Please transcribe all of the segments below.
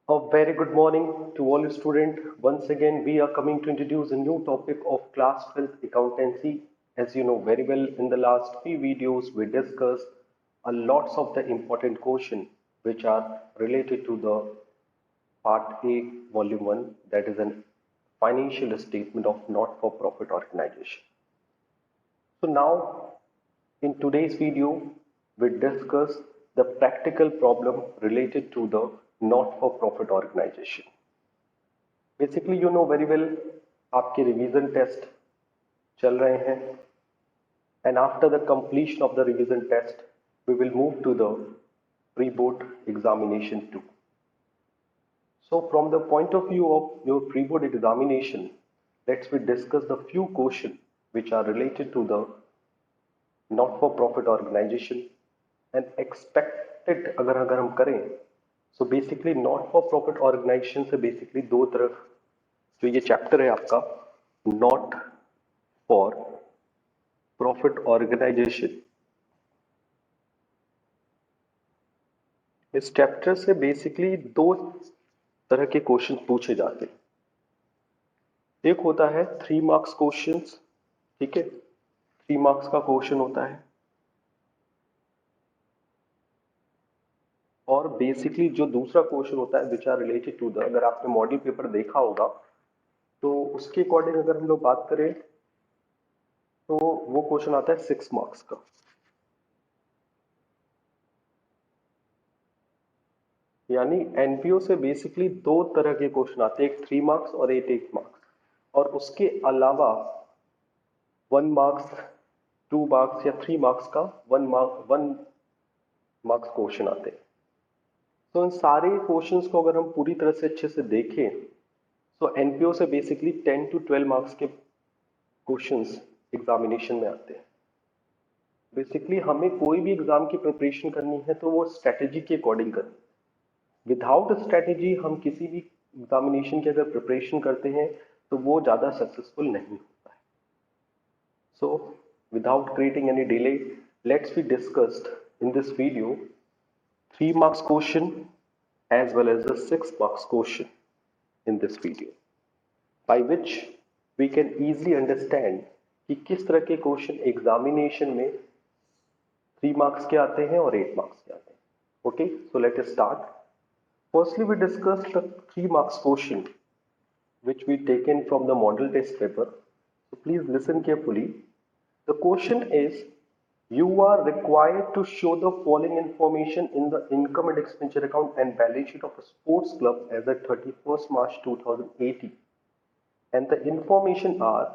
A very good morning to all students. Once again, we are coming to introduce a new topic of class 12th accountancy. As you know very well, in the last few videos, we discussed a lots of the important questions which are related to the part A, volume 1, that is a financial statement of not-for-profit organization. So now, in today's video, we discuss the practical problem related to the not-for-profit organization. Basically you know very well आपके revision test चल रहे हैं and after the completion of the revision test we will move to the pre board examination too. So from the point of view of your pre-board examination, let's we discuss the few questions which are related to the not-for-profit organization and expected. अगर हम करें so basically not-for-profit organization से basically दो तरफ जो ये chapter है आपका नॉट फॉर प्रॉफिट ऑर्गेनाइजेशन, इस चैप्टर से बेसिकली दो तरह के क्वेश्चन पूछे जाते हैं. एक होता है 3 मार्क्स क्वेश्चंस, ठीक है, 3 मार्क्स का क्वेश्चन होता है. और बेसिकली जो दूसरा क्वेश्चन होता है which are related to the, अगर आपने मॉडल पेपर देखा होगा तो उसके अकॉर्डिंग अगर हम लोग बात करें तो वो क्वेश्चन आता है 6 मार्क्स का. यानी एनपीओ से बेसिकली दो तरह के क्वेश्चन आते हैं, एक 3 मार्क्स और एक 8 मार्क्स, और उसके अलावा 1 मार्क्स, 2 मार्क्स या 3 मार्क्स का 1 मार्क्स क्वेश्चन आते हैं. तो इन सारे क्वेश्चंस को अगर हम पूरी तरह से अच्छे से देखें तो एनपीओ से बेसिकली 10 to 12 मार्क्स के क्वेश्चंस एग्जामिनेशन में आते हैं. बेसिकली हमें कोई भी एग्जाम की प्रिपरेशन करनी है तो वो स्ट्रेटेजी के अकॉर्डिंग करनी है. विदाउट स्ट्रेटेजी हम किसी भी एग्जामिनेशन की अगर प्रिपरेशन करते हैं तो वो ज़्यादा सक्सेसफुल नहीं होता है. So without creating any delay, let's be discussed in this video 3 marks question as well as the 6 marks question in this video, by which we can easily understand कि किस तरह के क्वेश्चन एग्जामिनेशन में 3 marks के आते हैं और 8 marks के आते हैं. Okay, so let us start. Firstly, we discussed the 3 marks question which we taken from the model test paper. So please listen carefully. The question is, you are required to show the following information in the income and expenditure account and balance sheet of a sports club as at 31st March 2018. And the information are: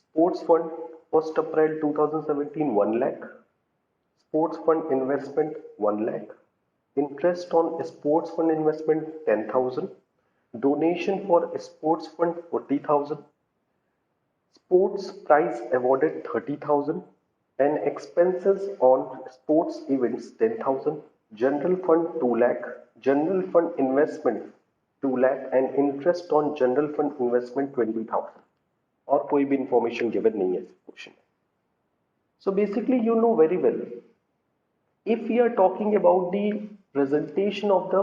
sports fund 1st April 2017 1 lakh, sports fund investment 1 lakh, interest on sports fund investment 10,000, donation for sports fund 40,000, sports prize awarded 30,000, and expenses on sports events 10,000, general fund 2 lakh, general fund investment 2 lakh, and interest on general fund investment 20,000. और कोई भी information given नहीं है इस क्वेश्चन में. So basically you know very well, if we are talking about the presentation of the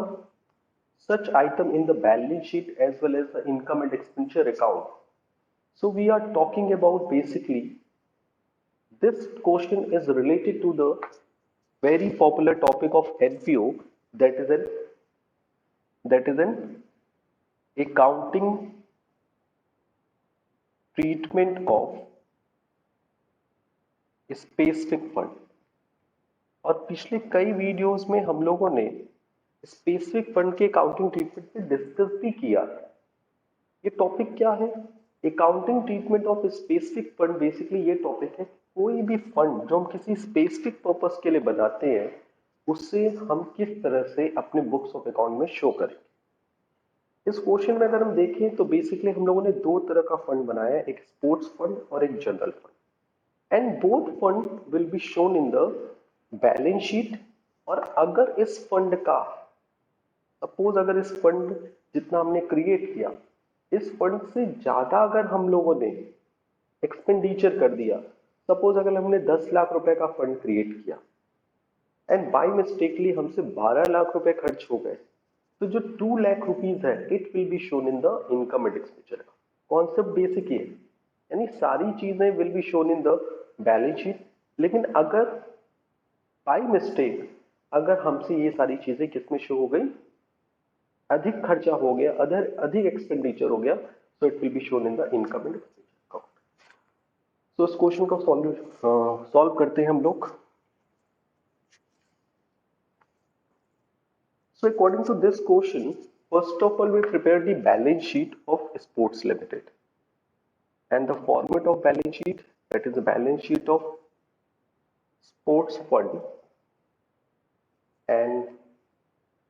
such item in the balance sheet as well as the income and expenditure account, so we are talking about basically this question is related to the very popular topic of NPO, that is an accounting treatment of specific fund. और पिछले कई videos में हम लोगों ने specific fund के accounting treatment पे discuss भी किया. ये टॉपिक क्या है? Accounting treatment of specific fund. Basically ये टॉपिक है कोई भी फंड जो हम किसी स्पेसिफिक पर्पस के लिए बनाते हैं उससे हम किस तरह से अपने बुक्स ऑफ अकाउंट में शो करें. इस क्वेश्चन में अगर हम देखें तो बेसिकली हम लोगों ने दो तरह का फंड बनाया है, एक स्पोर्ट्स फंड और एक general fund. And both fund will be shown in the balance sheet. और अगर इस फंड का सपोज अगर इस फंड जितना हमने क्रिएट किया, इस फंड से ज्यादा अगर हम लोगों ने एक्सपेंडिचर कर दिया, सपोज अगर हमने 10 लाख रुपए का फंड क्रिएट किया एंड बाय मिस्टेकली हमसे 12 लाख रुपए खर्च हो गए, तो जो 2 लाख रुपीज है it will be shown in the income and expenditure. Concept basic ये है, यानी सारी चीजें will be shown in the balance sheet, लेकिन अगर बाय मिस्टेक अगर हमसे ये सारी चीजें किसमें शो हो गई, अधिक खर्चा हो गया, अधिक एक्सपेंडिचर हो गया, तो it will be shown in the income and expenditure account. तो इस क्वेश्चन को सॉल्व करते हैं हम लोग। So according to this question, first of all we prepare the balance sheet of Sports Limited, and the format of balance sheet, that is the balance sheet of Sports Fund, and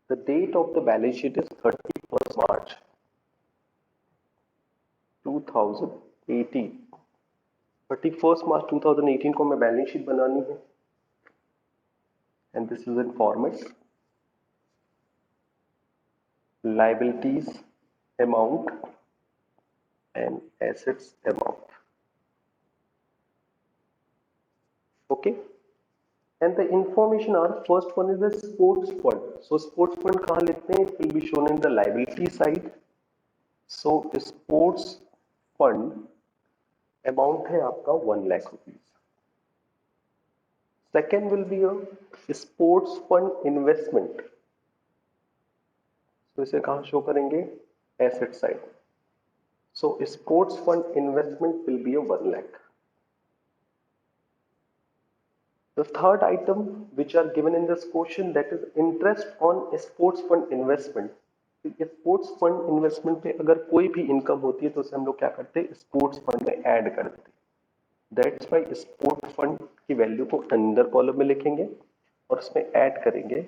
the date of the balance sheet is 31st March 2018। 31st March 2018 को हमें balance sheet बनानी है, and this is in format liabilities amount and assets amount. Okay, and the information are, first one is the sports fund. So sports fund कहाँ लिखते हैं, it will be shown in the liability side. So sports fund amount है आपका 1 lakh rupees. Second will be a sports fund investment, तो इसे कहाँ show करेंगे, asset side. So sports fund investment will be 1 lakh. The third item which are given in this question, that is interest on sports fund investment. Sports fund investment पे अगर कोई भी income होती है तो उसे हम लोग क्या करते हैं, स्पोर्ट्स फंड में ऐड कर देते हैं। दैट्स वाई स्पोर्ट्स फंड की वैल्यू को अंदर कॉलम में लिखेंगे और उसमें ऐड करेंगे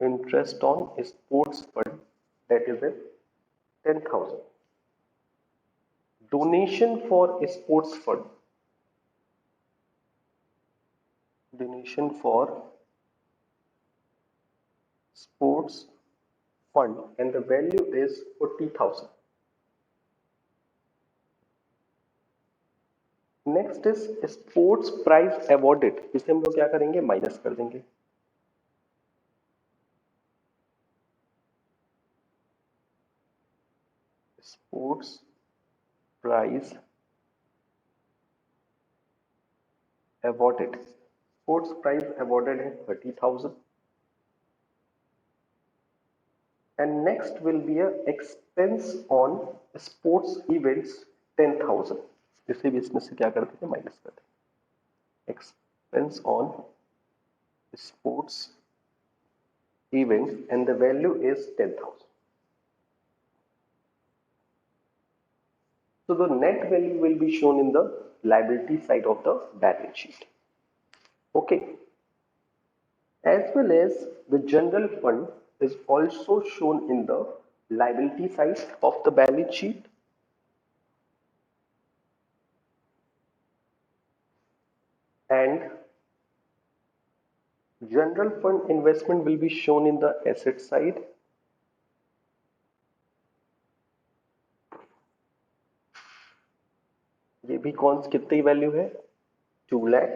interest on sports fund, that is a 10,000. Donation for sports fund, donation for sports fund, and the value is 40,000. Next is sports prize awarded, इसे हम लोग क्या करेंगे, माइनस कर देंगे। Sports prize awarded, sports prize awarded है 30,000। And next will be a expense on sports events 10,000, इसे भी इसमें से क्या कर देंगे, माइनस कर देंगे। Expense on sports events and the value is 10,000. So the net value will be shown in the liability side of the balance sheet. Okay. As well as the general fund is also shown in the liability side of the balance sheet. And general fund investment will be shown in the asset side. ये भी कौन कितनी value है, 2 lakh.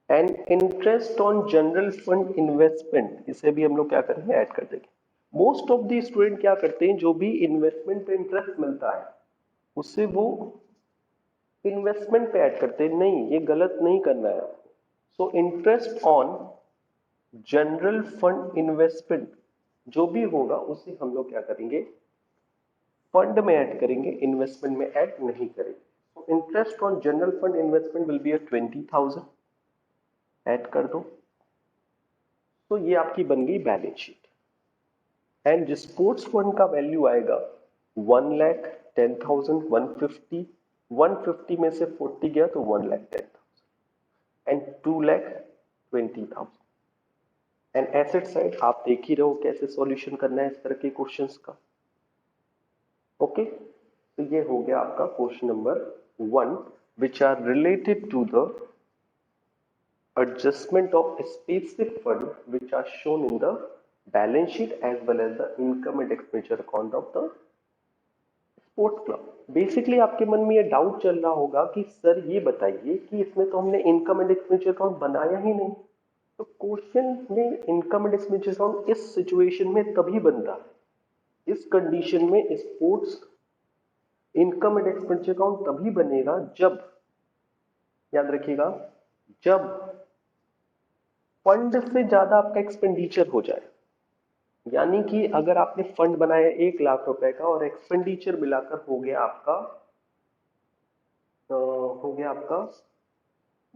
And interest on general fund investment, इसे भी हम लोग क्या करेंगे, ऐड कर देंगे। मोस्ट ऑफ द स्टूडेंट क्या करते हैं, जो भी इन्वेस्टमेंट पे इंटरेस्ट मिलता है उससे वो इन्वेस्टमेंट पे ऐड करते हैं, नहीं ये गलत नहीं करना है। So interest on general fund investment जो भी होगा उसे हम लोग क्या करेंगे, फंड में ऐड करेंगे, इन्वेस्टमेंट में ऐड नहीं करेंगे। So interest on general fund investment will be a 20,000, add कर दो। तो ये आपकी बन गई balance sheet. And sports fund का वैल्यू आएगा 1 लाख 10,000, 150, 150 में से 40 गया तो 1 lakh 10,000 and 2 lakh 20,000। And asset side आप देख ही रहो कैसे सॉल्यूशन करना है इस तरह के क्वेश्चंस का। ओके, तो ये हो गया आपका question number 1, which are related to the adjustment of specific fund which are shown in the balance sheet as well as the income and expenditure account of the sports club. Basically आपके मन में ये doubt चल रहा होगा कि sir ये बताइए कि इसमें तो हमने इनकम एंड एक्सपेंडिचर अकाउंट बनाया ही नहीं, तो क्वेश्चन में इनकम एंड एक्सपेंडिचर अकाउंट इस सिचुएशन में तभी बनता है, इस कंडीशन में sports income and expenditure account तभी बनेगा जब, याद रखिएगा, जब फंड से ज्यादा आपका एक्सपेंडिचर हो जाए। यानी कि अगर आपने फंड बनाया 1 लाख रुपए का और एक्सपेंडिचर मिलाकर हो गया आपका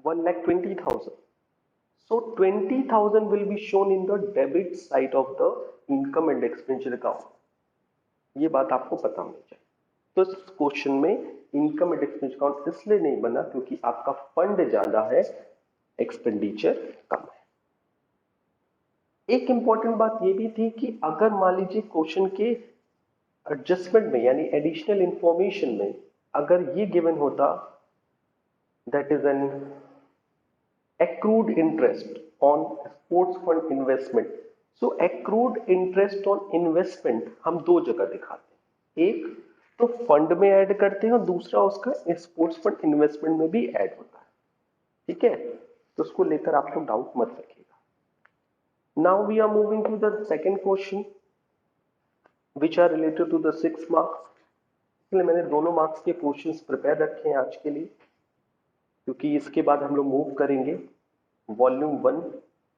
1,20,000, so 20,000 will be shown in the debit side of the income and expenditure account। ये बात आपको पता होनी चाहिए। तो इस क्वेश्चन में इनकम एंड एक्सपेंडिचर अकाउंट इसलिए नहीं बना क्योंकि आपका फंड ज्यादा है, एक्सपेंडिचर कम है। एक इंपॉर्टेंट बात ये भी थी कि अगर मान लीजिए क्वेश्चन के एडजस्टमेंट में यानी एडिशनल इंफॉर्मेशन में अगर ये गिवन होता that is an accrued interest on sports fund investment, so accrued interest on investment हम दो जगह दिखाते हैं, एक तो फंड में ऐड करते हैं और दूसरा उसका स्पोर्ट्स फंड इन्वेस्टमेंट में भी ऐड होता है। ठीक है, तो उसको लेकर आप लोग डाउट मत रखिएगा। Now we are moving to the second question which are related to the 6 marks. इसलिए मैंने दोनों मार्क्स के क्वेश्चंस प्रिपेयर रखे हैं आज के लिए, क्योंकि इसके बाद हम लोग मूव करेंगे वॉल्यूम 1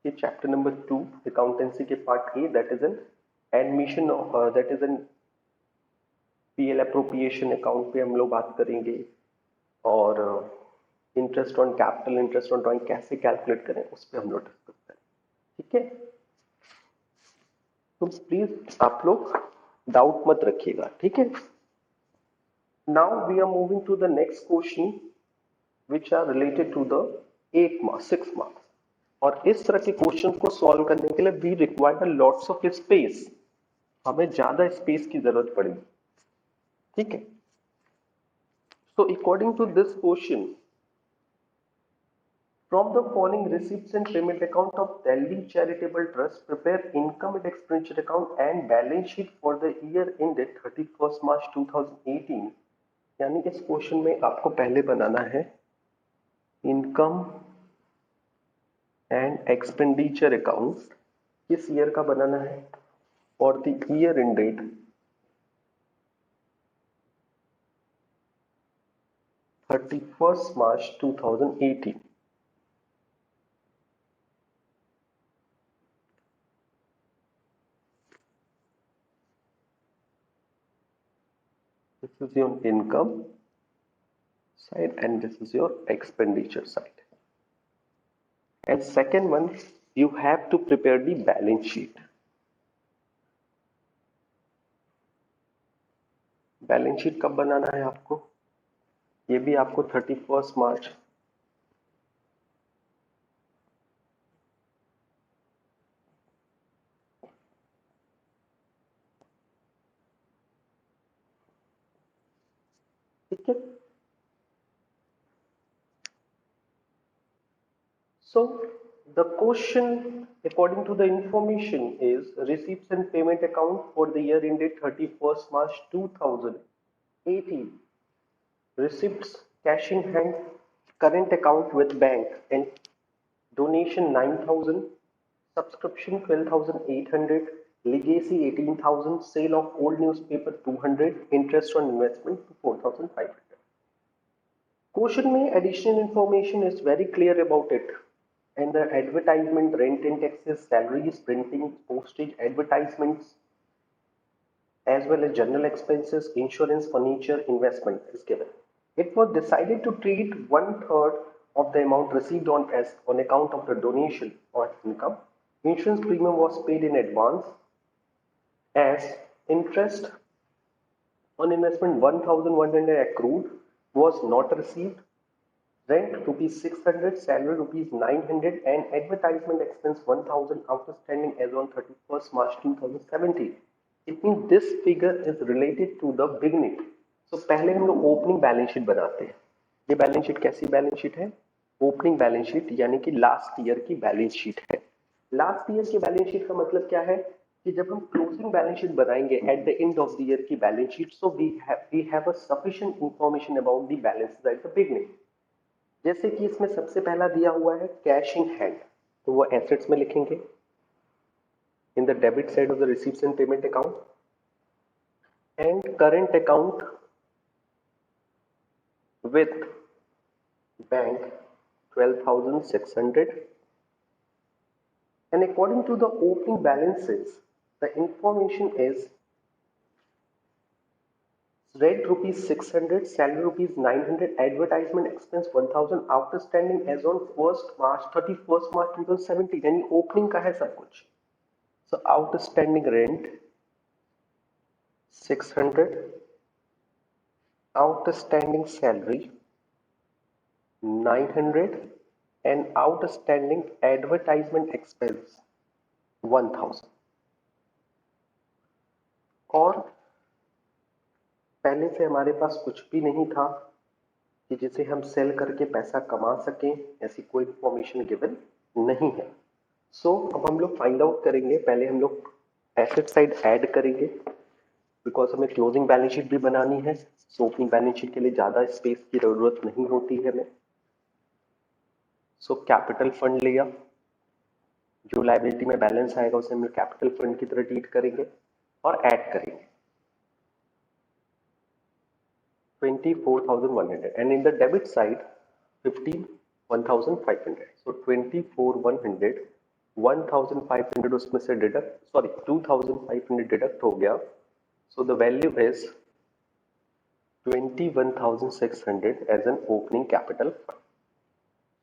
के चैप्टर नंबर 2 अकाउंटेंसी के part A, that is an admission, that is an PL appropriation account पे हम लोग बात करेंगे, और interest on capital, interest on drawing कैसे कैलकुलेट करें उस पर हम लोग डिस्कस करें। ठीक है, तो प्लीज आप लोग डाउट मत रखिएगा। ठीक है, now we are moving to the next question which are related to the 8 marks 6 marks. और इस तरह के क्वेश्चन को सॉल्व करने के लिए we require lots of space, हमें ज्यादा स्पेस की जरूरत पड़ेगी। ठीक है, so according to this question, from the following receipts and payment account of Delhi charitable trust prepare income and expenditure account and balance sheet for the year ended 31 March 2018। यानी इस क्वेश्चन में आपको पहले बनाना है इनकम एंड एक्सपेंडिचर अकाउंट, किस year का बनाना है, और the year in date 31 March 2018। This is your income side and this is your expenditure side. And second one, you have to prepare the balance sheet. Balance sheet कब बनाना है आपको, ये भी आपको 31 मार्च ठीक है। So the question according to the information is receipts and payment account for the year ended 31st March 2018, receipts cash in hand, current account with bank and donation 9,000, subscription 12,800, legacy 18,000, sale of old newspaper 200, interest on investment 4,500. Question में additional information is very clear about it, and the advertisement, rent and taxes, salaries, printing, postage, advertisements, as well as general expenses, insurance, furniture, investment is given. It was decided to treat 1/3 of the amount received on account of the donation or income. Insurance premium was paid in advance as interest on investment 1,100 accrued was not received. Rent rupees 600, salary rupees 900 and advertisement expense 1,000 outstanding as on 31st March 2017. It means this figure is related to the beginning. So पहले हम लोग opening balance sheet बनाते हैं। ये balance sheet कैसी balance sheet है, opening balance sheet, यानी कि लास्ट ईयर की बैलेंस शीट है। लास्ट ईयर की बैलेंस शीट का मतलब क्या है कि जब हम क्लोजिंग बैलेंस शीट बनाएंगे at the end of the year की balance sheet, so we have a sufficient information about the balance at the beginning. जैसे कि इसमें सबसे पहला दिया हुआ है कैश इन हैंड, तो वो एसेट्स में लिखेंगे in the debit side of the receives and payment account, and current account with bank 12,600, and according to the opening balances the information is rent rupees 600, salary rupees 900, advertisement expense 1000, outstanding as on 1st March 31st March 2017, यानी opening का है सब कुछ. So outstanding rent 600, outstanding salary 900, and outstanding advertisement expense 1000. और पहले से हमारे पास कुछ भी नहीं था कि जिसे हम सेल करके पैसा कमा सकें, ऐसी कोई इंफॉर्मेशन गिवन नहीं है. सो अब हम लोग फाइंड आउट करेंगे. पहले हम लोग एसेट साइड ऐड करेंगे बिकॉज हमें क्लोजिंग बैलेंस शीट भी बनानी है. सो ओपनिंग बैलेंस शीट के लिए ज्यादा स्पेस की जरूरत नहीं होती है हमें. सो कैपिटल फंड लिया, जो लायबिलिटी में बैलेंस आएगा उसे हम कैपिटल फंड की तरह ट्रीट करेंगे और ऐड करेंगे 24,100, and in the debit side 15,1,500. So 24,100, 1,500 उसमें से डिडक्ट, सॉरी 2,500 डिडक्ट हो गया. So the value is 21,600 as an opening capital fund.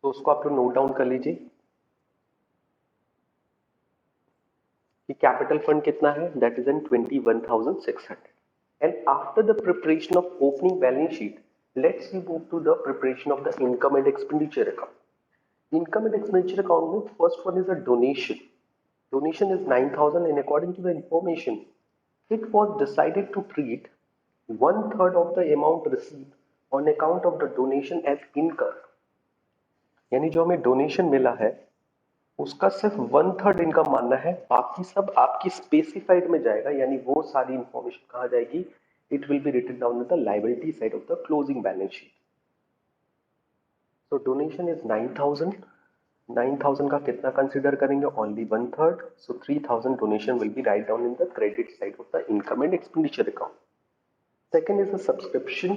तो उसको आप लोग नोट डाउन कर लीजिए कि कैपिटल फंड कितना है, that is in 21,600. And after the preparation of opening balance sheet, let's move to the preparation of the income and expenditure account. Income and expenditure account में first one is a donation. Donation is 9,000, and according to the information, it was decided to treat 1/3 of the amount received on account of the donation as income. यानी जो हमें donation मिला है उसका सिर्फ 1/3 income मानना है, बाकी सब आपकी स्पेसिफाइड में जाएगा. यानी वो सारी इंफॉर्मेशन कहाँ जाएगी, it will be written down the liability side of the closing balance sheet. So donation is 9,000. 9,000 का कितना कंसिडर करेंगे, only 1/3. So 3,000 donation will be write down in the credit side of the income and expenditure account. Second is the subscription.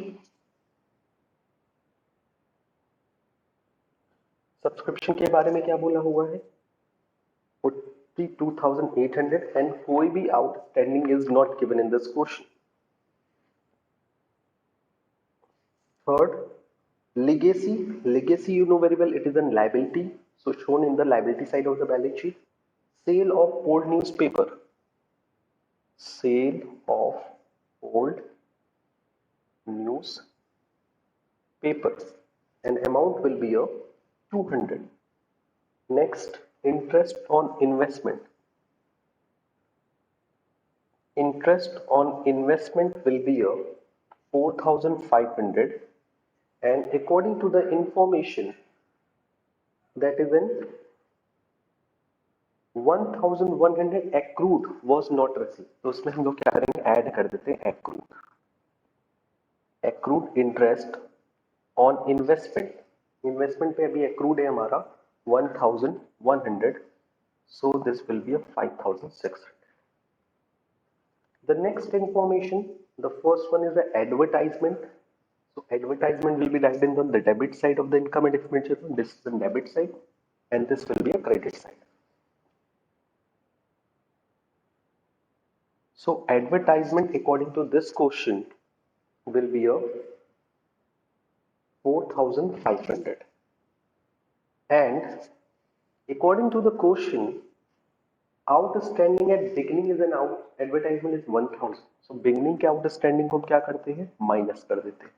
Subscription के बारे में क्या बोला हुआ है, 42,800, and कोई भी outstanding is not given in this question. Third, legacy. Legacy, you know very well, it is a liability, so shown in the liability side of the balance sheet. Sale of old newspaper. Sale of old newspaper, and amount will be a 200. Next, interest on investment. Interest on investment will be a 4,500, and according to the information that is in 1,100 accrued was not received. तो उसमें हम लोग क्या करेंगे, add कर देते हैं accrued interest on investment. Investment पे अभी accrued है हमारा 1,100, so this will be a 5,600. The next information, the first one is the advertisement. So advertisement will be written on the debit side of the income and expenditure. This is the debit side, and this will be a credit side. So advertisement according to this question will be a 4,500, and according to the question, outstanding at beginning is an advertisement is 1,000. So beginning के outstanding को क्या करते हैं, minus कर देते हैं,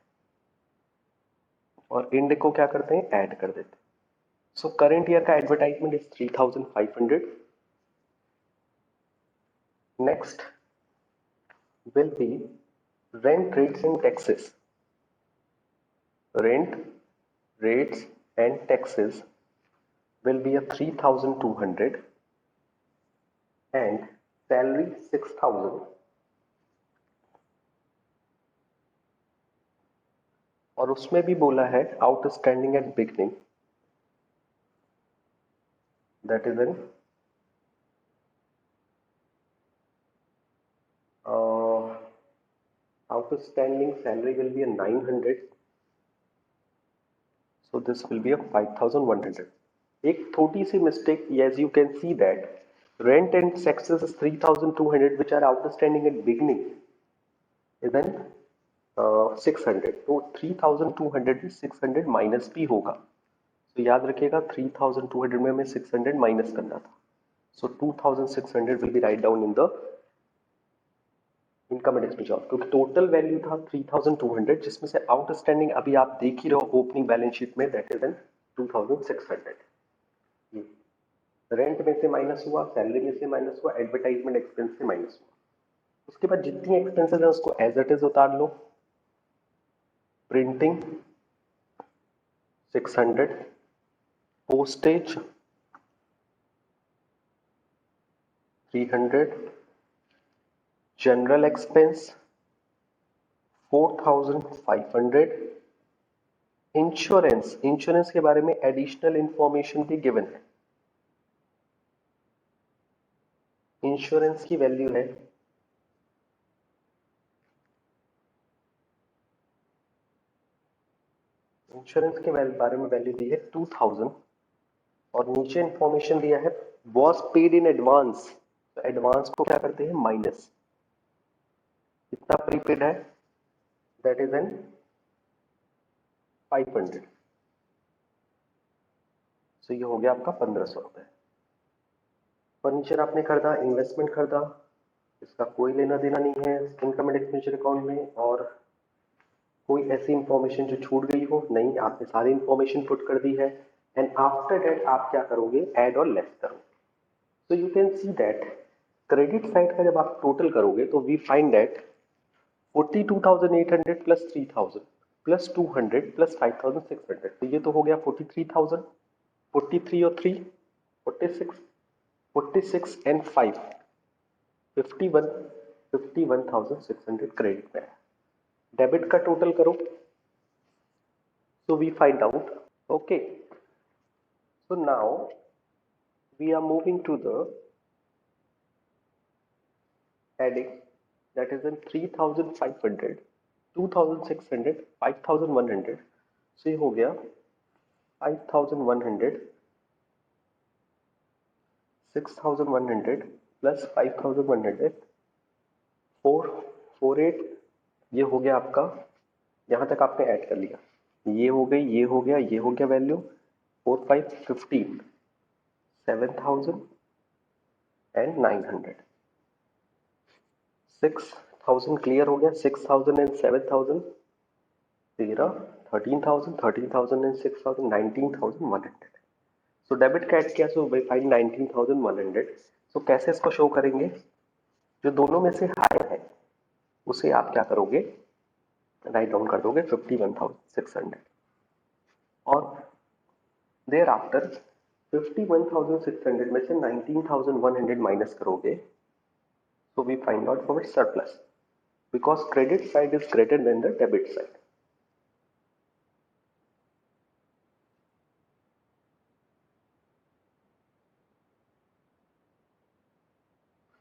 और and को क्या करते हैं, ऐड कर देते हैं. सो करंट ईयर का advertisement is 3,500. Next will be rent rates and taxes. Rent rates and taxes will be a 3,200, and salary 6,000. और उसमें भी बोला है outstanding at beginning that is an outstanding salary will be a 900, so this will be a 5100. एक छोटी सी mistake, as you can see that rent and taxes is 3200 which are outstanding at beginning, then 600, तो 3200 में 600 minus भी होगा, तो याद रखिएगा 3200 में हमें 600 माइनस करना था, so 2600 will be write down in the income and expenditure, क्योंकि टोटल वैल्यू था 3200 जिसमें से आउटस्टैंडिंग अभी आप देख ही रहो ओपनिंग बैलेंस शीट में, दैट इज एन 2600। ये रेंट में से माइनस हुआ, सैलरी में से माइनस हुआ, एडवर्टाइजमेंट एक्सपेंस से माइनस हुआ। उसके बाद जितनी एक्सपेंसेस है उसको एज इट इज उतार लो। Printing 600, postage 300, general expense 4500, insurance के बारे में एडिशनल इंफॉर्मेशन भी गिवन है। इंश्योरेंस की वैल्यू है इंश्योरेंस के बारे में वैल्यू दी है 2000 और नीचे इंफॉर्मेशन दिया है वॉज पेड इन एडवांस, तो एडवांस को क्या करते हैं माइनस, कितना प्रीपेड है दैट इज एन 500, तो ये हो गया आपका 1500 रुपए। फर्नीचर आपने खरीदा, इन्वेस्टमेंट खरीदा, इसका कोई लेना देना नहीं है इनकम एंड एक्सपेंडिचर अकाउंट में, और कोई ऐसी इंफॉर्मेशन जो छूट गई हो नहीं, आपने सारी इंफॉर्मेशन पुट कर दी है। एंड आफ्टर दैट आप क्या करोगे, ऐड और लेस करोगे। So you can see that credit side का जब आप टोटल करोगे तो we find that 42,800 plus 3000 plus 200 plus 5600, तो ये तो हो गया 43,000, 43 और 3 46, 46 एंड 5 51, 51,600 क्रेडिट में है। डेबिट का टोटल करो, so we find out, okay, so now we are moving to the heading that is in 3500, 2600, 5100, so ये हो गया 5100, 6100 प्लस 5100, 448, ये हो गया आपका, यहां तक आपने ऐड कर लिया, ये हो गई, ये हो गया, ये हो गया वैल्यू 4 5 15, 7000 एंड 900, 6000 क्लियर हो गया, 6000 एंड 7000 13, 13,000, 13,000 एंड 6000 19,100, सो डेबिट का ऐड किया, सो वी फाइंड 19,100। सो कैसे इसको शो करेंगे, जो दोनों में से हायर है उसे आप क्या करोगे, राइट डाउन कर दोगे 51,600, और देयर आफ्टर 51,600 में से 19,100 माइनस करोगे, so we find out for its surplus because credit side is greater than the debit side.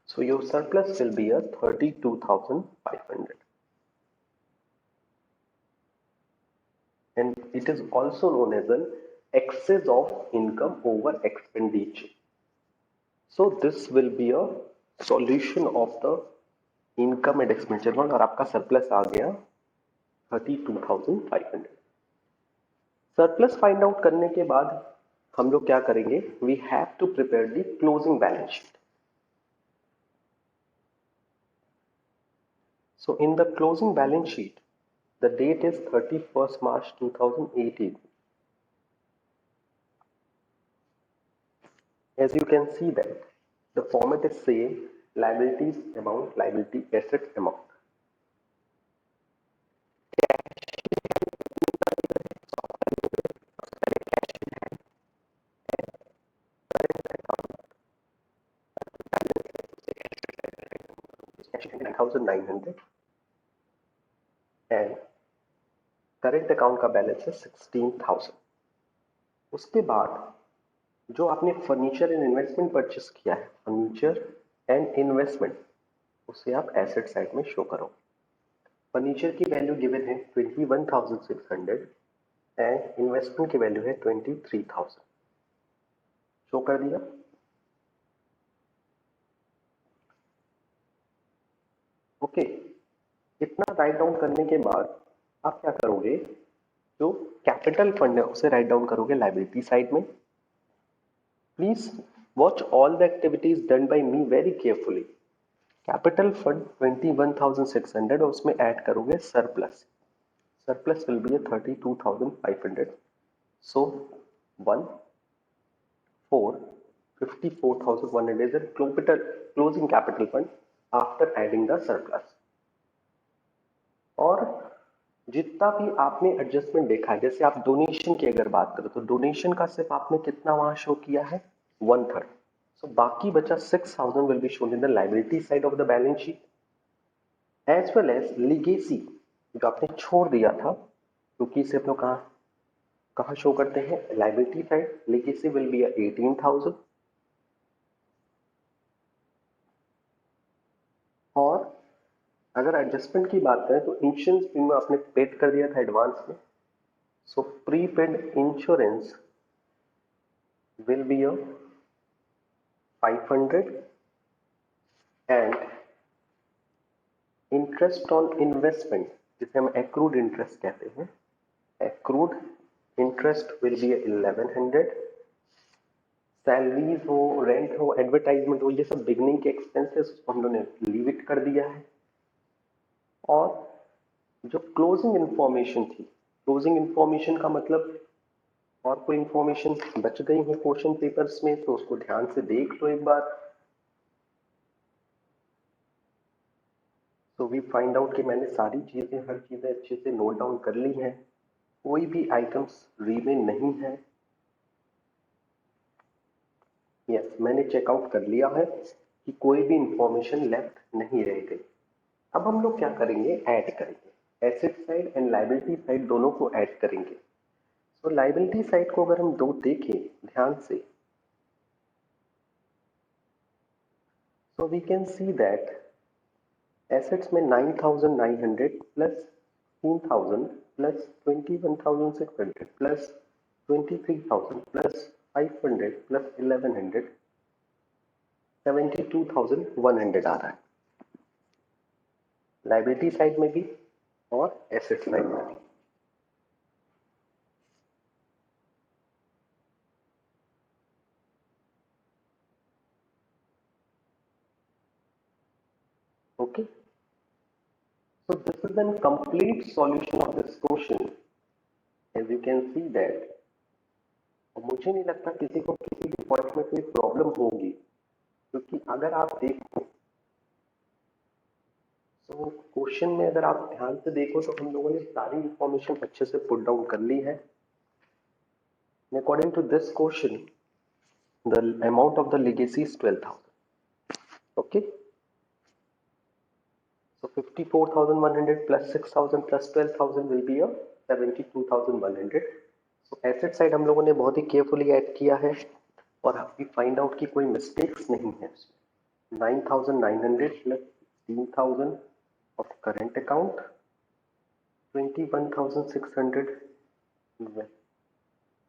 So your surplus will be a 32,500, and it is also known as an excess of income over expenditure. So this will be a solution of the income and expenditure one, और आपका surplus आ गया 32,500। Surplus find out करने के बाद हम लोग क्या करेंगे, we have to prepare the closing balance sheet. So in the closing balance sheet, the date is 31st March 2018. As you can see that the format is same, liabilities amount, liability assets amount. Cash 9,900 and current account का balance है 16,000। उसके बाद जो आपने furniture and investment purchase किया है, furniture and investment, उसे आप एसेट साइड में शो करो। फर्नीचर की वैल्यू गिवन है 21,600 एंड इन्वेस्टमेंट की वैल्यू है 23,000। शो कर दिया। ओके, इतना राइट डाउन करने के बाद आप क्या करोगे, जो कैपिटल फंड है उसे राइट डाउन करोगे लाइबिलिटी साइड में। Please watch all the activities done by me very carefully. Capital fund 21,600 और उसमें ऐड करोगे surplus. Surplus will be 32,500। So 1 4 54,100 is a closing capital fund after adding the surplus। और जितना भी आपने adjustment देखा है, जैसे आप डोनेशन की अगर बात करो तो डोनेशन का सिर्फ आपने कितना वहां शो किया है, 1/3। सो बाकी बचा 6,000 will be shown in the liability side of the balance sheet as well as legacy जो आपने छोड़ दिया था, क्योंकि इसे हम लोग कहाँ कहाँ शो करते हैं, liability side. Legacy will be 18,000। और अगर एडजस्टमेंट की बात करें तो इंश्योरेंस प्रीमियम आपने पेड कर दिया था एडवांस में। So prepaid insurance will be a 500 and interest on investment जिसे हम accrued interest कहते हैं, accrued interest will be 1100। Salaries हो, रेंट हो, एडवर्टाइजमेंट हो, ये सब बिगनिंग के एक्सपेंसेस उसको हम लोगों ने लीव इट कर दिया है। और जो क्लोजिंग इंफॉर्मेशन थी, क्लोजिंग इंफॉर्मेशन का मतलब और कोई इंफॉर्मेशन बच गई है क्वेश्चन पेपर्स में तो उसको ध्यान से देख लो एक बार। तो वी फाइंड आउट कि मैंने सारी चीजें, हर चीजें अच्छे से नोट डाउन कर ली हैं, कोई भी आइटम्स रीमेन नहीं है। यस, मैंने चेकआउट कर लिया है कि कोई भी इंफॉर्मेशन लेफ्ट नहीं रह गई। अब हम लोग क्या करेंगे, ऐड करेंगे, asset side and liability side दोनों को ऐड करेंगे। तो लाइबिलिटी साइड को अगर हम दो देखें ध्यान से, so we can see that assets में 9,900 plus 16,000 plus 21,600 plus 23,000 plus 500 plus 1,100, 72,100 आ रहा है लाइबिलिटी साइड में भी और एसेट साइड में भी। Okay, so this is the complete solution of this question, as you can see that। मुझे नहीं लगता किसी को किसी भी पॉइंट में कोई प्रॉब्लम होगी, क्योंकि अगर आप देखो तो क्वेश्चन में अगर आप ध्यान से देखो तो हम लोगों ने सारी इंफॉर्मेशन अच्छे से पुट डाउन कर ली है। According to this question the amount of the legacy is 12,000। okay, so 54,100 plus 6,000 plus 12,000 will be a 72,100। so asset side हम लोगों ने बहुत ही केयरफुली ऐड किया है और अभी फाइंड आउट की कोई मिस्टेक्स नहीं है इसमें। 9,900 plus 16,000 of current account, 21,600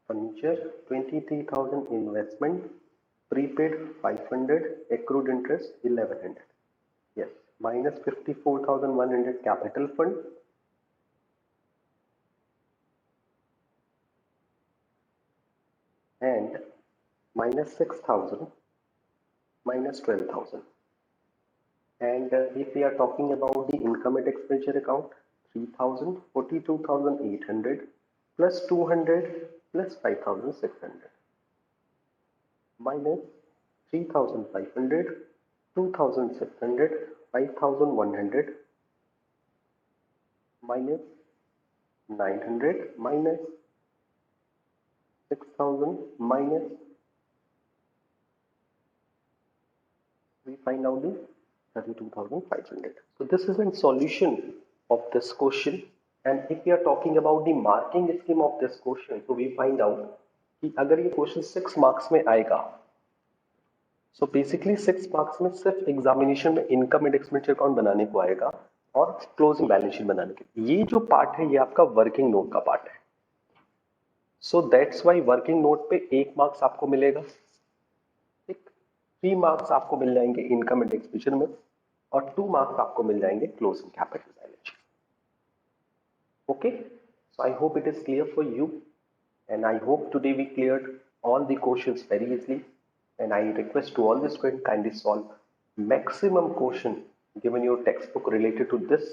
furniture, 23,000 investment, prepaid 500, accrued interest 1,100। yes, minus 54,100 capital fund and minus 6,000 minus 12,000। and if we are talking about the income and expenditure account, 3,000, 42,800 plus 200 plus 5,600 minus 3,500, 2,600, 5,100 minus 900 minus 6,000 minus, we find out the 32,500। so this is a solution of this question। and if we are talking about the marking scheme of this question, so we find out कि अगर ये question 6 marks में आएगा, so basically 6 marks में सिर्फ examination में income and expenditure account बनाने को आएगा और क्लोजिंग बैलेंस शीट बनाने के। ये जो पार्ट है ये आपका वर्किंग नोट का पार्ट है। So that's why working note पे 1 मार्क्स आपको मिलेगा, ठीक। 3 मार्क्स आपको मिल जाएंगे इनकम एंड एक्सपेंडिचर में और 2 मार्क्स आपको मिल जाएंगे closing capital balance sheet. Okay, so I hope it is clear for you, and I hope today we cleared all the questions very easily, and I request to all the students kindly solve maximum question given your textbook related to this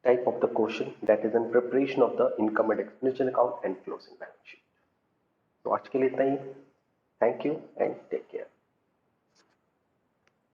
type of the question, that is in preparation of the income and expenditure account and closing balance sheet. So आज के लिए इतना ही. Thank you and take care.